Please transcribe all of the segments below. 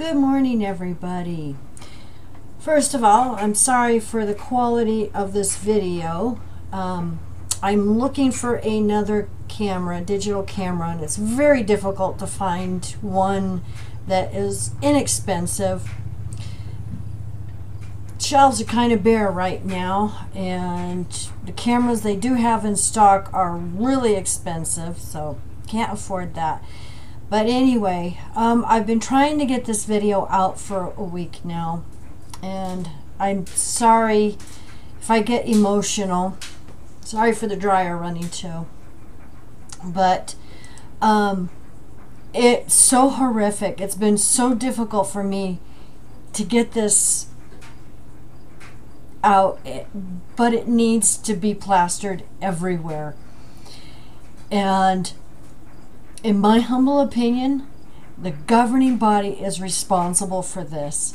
Good morning, everybody. First of all, I'm sorry for the quality of this video. I'm looking for another camera, digital camera, and it's very difficult to find one that is inexpensive. Shelves are kind of bare right now, and the cameras they do have in stock are really expensive, so can't afford that. But anyway, I've been trying to get this video out for a week now, and I'm sorry if I get emotional. Sorry for the dryer running too. But it's so horrific. It's been so difficult for me to get this out, but it needs to be plastered everywhere. And in my humble opinion, the governing body is responsible for this.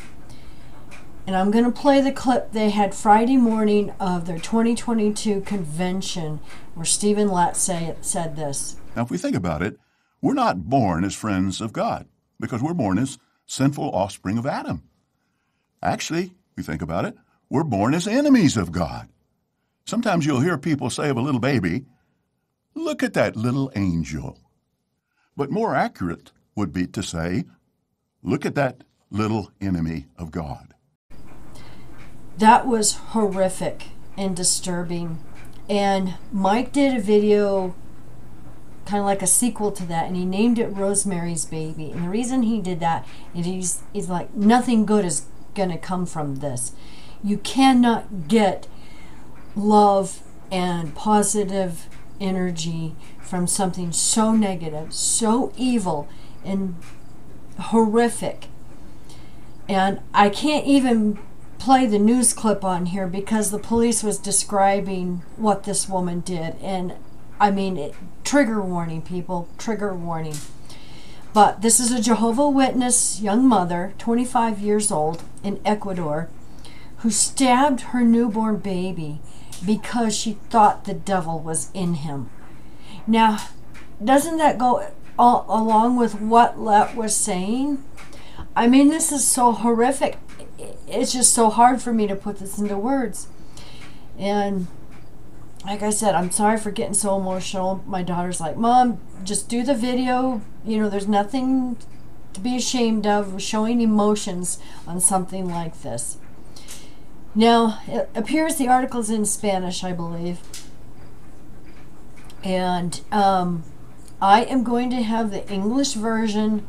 And I'm going to play the clip they had Friday morning of their 2022 convention where Stephen Lett said this. Now, if we think about it, we're not born as friends of God because we're born as sinful offspring of Adam. Actually, we think about it, we're born as enemies of God. Sometimes you'll hear people say of a little baby, "Look at that little angel." But more accurate would be to say, "Look at that little enemy of God." That was horrific and disturbing. And Mike did a video kind of like a sequel to that, and he named it Rosemary's Baby. And the reason he did that is he's like, nothing good is going to come from this. You cannot get love and positive energy from something so negative, so evil, and horrific. And I can't even play the news clip on here because the police was describing what this woman did. And I mean, trigger warning, people, trigger warning. But this is a Jehovah's Witness young mother, 25 years old, in Ecuador, who stabbed her newborn baby because she thought the devil was in him. Now, doesn't that go along with what Lett was saying? I mean, this is so horrific. It's just so hard for me to put this into words. And like I said, I'm sorry for getting so emotional. My daughter's like, "Mom, just do the video. You know, there's nothing to be ashamed of showing emotions on something like this." Now, it appears the article's in Spanish, I believe. And I am going to have the English version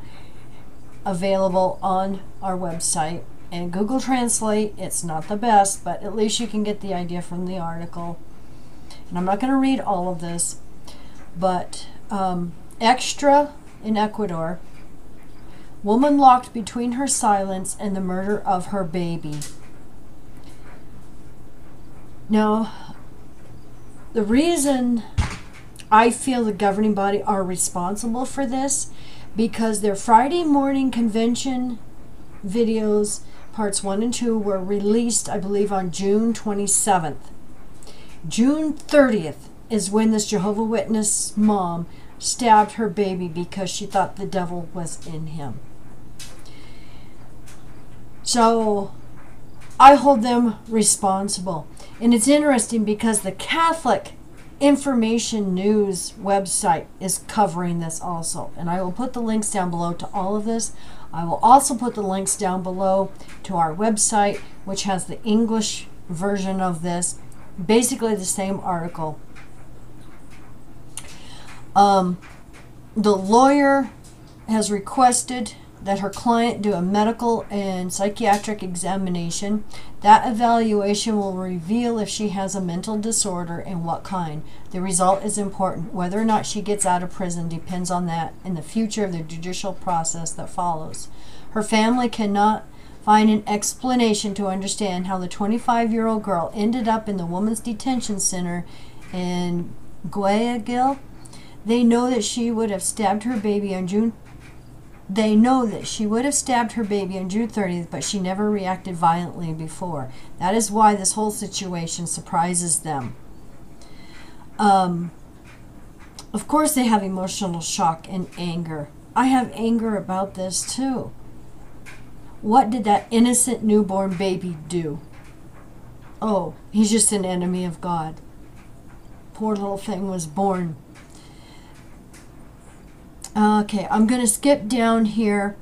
available on our website. And Google Translate, it's not the best, but at least you can get the idea from the article. And I'm not going to read all of this, but extra in Ecuador, woman locked between her silence and the murder of her baby. Now, the reason I feel the governing body are responsible for this, because their Friday morning convention videos, parts 1 and 2, were released, I believe, on June 27th. June 30th is when this Jehovah's Witness mom stabbed her baby because she thought the devil was in him. So I hold them responsible. And it's interesting because the Catholic Information News website is covering this also. And I will put the links down below to all of this. I will also put the links down below to our website, which has the English version of this. Basically the same article. The lawyer has requested that her client do a medical and psychiatric examination. That evaluation will reveal if she has a mental disorder and what kind. The result is important. Whether or not she gets out of prison depends on that and the future of the judicial process that follows. Her family cannot find an explanation to understand how the 25-year-old girl ended up in the women's detention center in Guayaquil. They know that she would have stabbed her baby on June 30th, but she never reacted violently before. That is why this whole situation surprises them. Of course they have emotional shock and anger. I have anger about this too. What did that innocent newborn baby do? Oh, he's just an enemy of God. Poor little thing was born. Okay, I'm going to skip down here.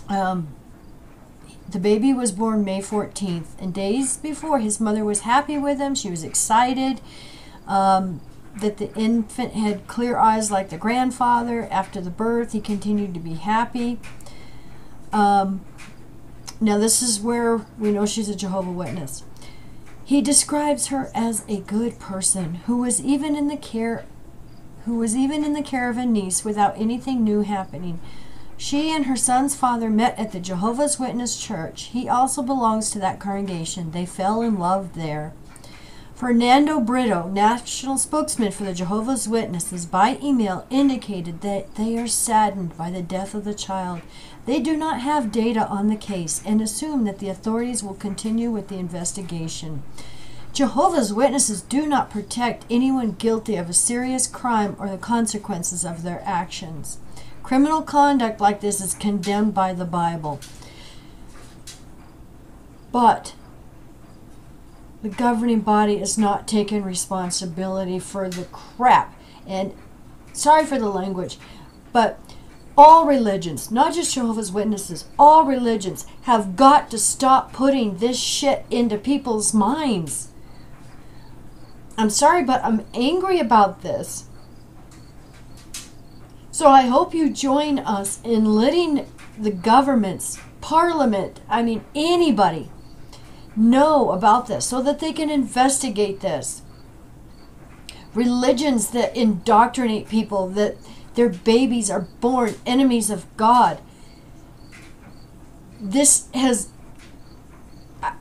The baby was born May 14th, and days before, his mother was happy with him. She was excited that the infant had clear eyes like the grandfather. After the birth, he continued to be happy. Now, this is where we know she's a Jehovah's Witness. He describes her as a good person who was even in the care of a niece without anything new happening. She and her son's father met at the Jehovah's Witness Church. He also belongs to that congregation. They fell in love there. Fernando Brito, national spokesman for the Jehovah's Witnesses, by email indicated that they are saddened by the death of the child. They do not have data on the case and assume that the authorities will continue with the investigation. Jehovah's Witnesses do not protect anyone guilty of a serious crime or the consequences of their actions. Criminal conduct like this is condemned by the Bible. But the governing body is not taking responsibility for the crap. And sorry for the language, but all religions, not just Jehovah's Witnesses, all religions have got to stop putting this shit into people's minds. I'm sorry, but I'm angry about this. So I hope you join us in letting the governments, parliament, anybody know about this so that they can investigate this. Religions that indoctrinate people that their babies are born enemies of God. This has...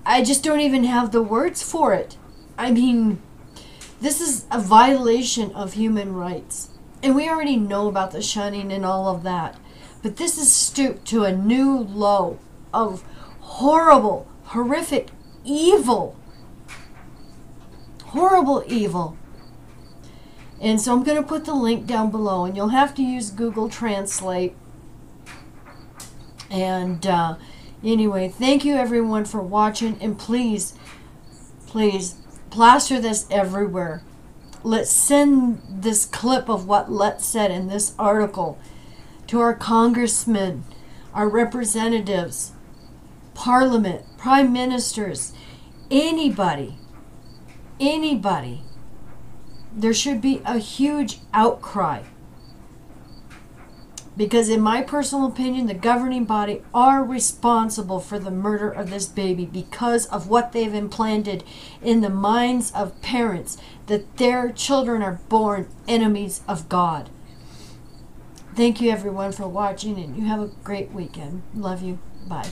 I just don't even have the words for it. This is a violation of human rights. And we already know about the shunning and all of that. But this is stooped to a new low of horrible, horrific evil. Horrible evil. And so I'm going to put the link down below. And you'll have to use Google Translate. And anyway, thank you everyone for watching. And please, please, plaster this everywhere. Let's send this clip of what Let said in this article to our congressmen, our representatives, parliament, prime ministers, anybody. There should be a huge outcry. Because in my personal opinion, the governing body are responsible for the murder of this baby because of what they've implanted in the minds of parents, that their children are born enemies of God. Thank you everyone for watching, and you have a great weekend. Love you. Bye.